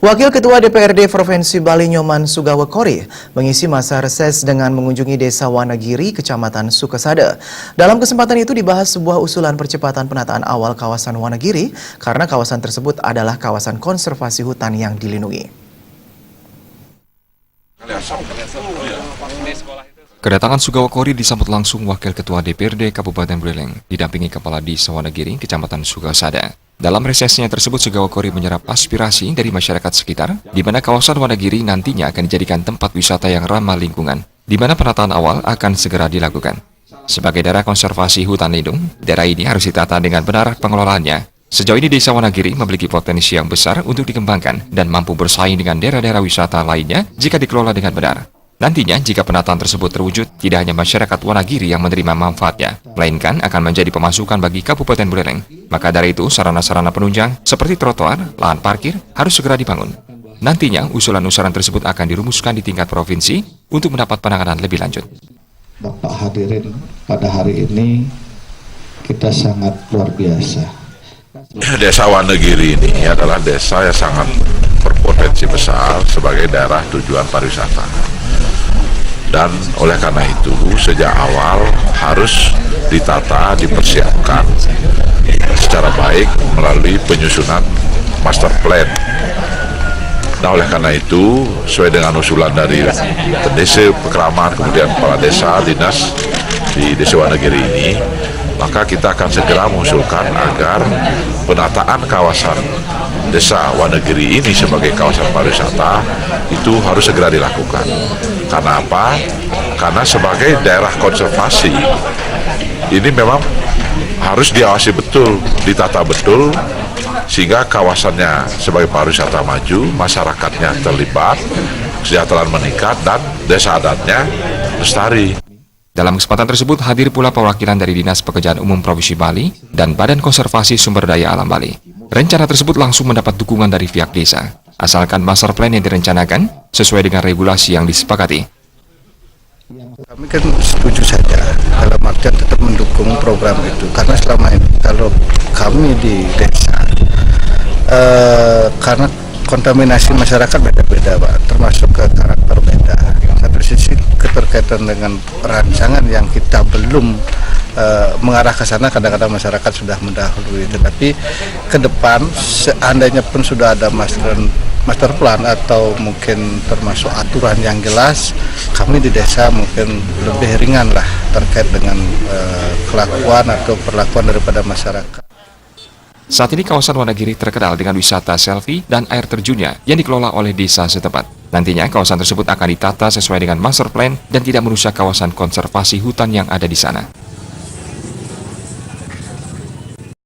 Wakil Ketua DPRD Provinsi Bali Nyoman Sugawekori mengisi masa reses dengan mengunjungi Desa Wanagiri, Kecamatan Sukesada. Dalam kesempatan itu dibahas sebuah usulan percepatan penataan awal kawasan Wanagiri karena kawasan tersebut adalah kawasan konservasi hutan yang dilindungi. Kedatangan Sugawekori disambut langsung Wakil Ketua DPRD Kabupaten Buleleng, didampingi Kepala Desa Wanagiri, Kecamatan Sukesada. Dalam resesnya tersebut, Sugawekori menyerap aspirasi dari masyarakat sekitar, di mana kawasan Wanagiri nantinya akan dijadikan tempat wisata yang ramah lingkungan, di mana penataan awal akan segera dilakukan. Sebagai daerah konservasi hutan lindung, daerah ini harus ditata dengan benar pengelolaannya. Sejauh ini Desa Wanagiri memiliki potensi yang besar untuk dikembangkan dan mampu bersaing dengan daerah-daerah wisata lainnya jika dikelola dengan benar. Nantinya, jika penataan tersebut terwujud, tidak hanya masyarakat Wanagiri yang menerima manfaatnya, melainkan akan menjadi pemasukan bagi Kabupaten Buleleng. Maka dari itu, sarana-sarana penunjang seperti trotoar, lahan parkir harus segera dibangun. Nantinya, usulan-usulan tersebut akan dirumuskan di tingkat provinsi untuk mendapat penanganan lebih lanjut. Bapak hadirin, pada hari ini kita sangat luar biasa. Desa Wanagiri ini adalah desa yang sangat berpotensi besar sebagai daerah tujuan pariwisata. Dan oleh karena itu sejak awal harus ditata, dipersiapkan secara baik melalui penyusunan master plan. Nah, oleh karena itu sesuai dengan usulan dari Desa Pekraman, kemudian Kepala Desa, Dinas di Desa Wanagiri ini, maka kita akan segera mengusulkan agar penataan kawasan Desa Wanagiri ini sebagai kawasan pariwisata itu harus segera dilakukan. Karena apa? Karena sebagai daerah konservasi ini memang harus diawasi betul, ditata betul, sehingga kawasannya sebagai pariwisata maju, masyarakatnya terlibat, kesejahteraan meningkat, dan desa adatnya lestari. Dalam kesempatan tersebut hadir pula perwakilan dari Dinas Pekerjaan Umum Provinsi Bali dan Badan Konservasi Sumber Daya Alam Bali. Rencana tersebut langsung mendapat dukungan dari pihak desa, asalkan master plan yang direncanakan sesuai dengan regulasi yang disepakati. Kami kan setuju saja, dalam artian tetap mendukung program itu, karena selama ini kalau kami di desa, karena kontaminasi masyarakat beda-beda, Pak, termasuk ke karakter beda. Satu sisi keterkaitan dengan rancangan yang kita belum mengarah ke sana, kadang-kadang masyarakat sudah mendahului. Tetapi ke depan seandainya pun sudah ada master plan atau mungkin termasuk aturan yang jelas, kami di desa mungkin lebih ringan lah terkait dengan kelakuan atau perlakuan daripada masyarakat. Saat ini kawasan Wanagiri terkenal dengan wisata selfie dan air terjunnya yang dikelola oleh desa setempat. Nantinya kawasan tersebut akan ditata sesuai dengan master plan dan tidak merusak kawasan konservasi hutan yang ada di sana.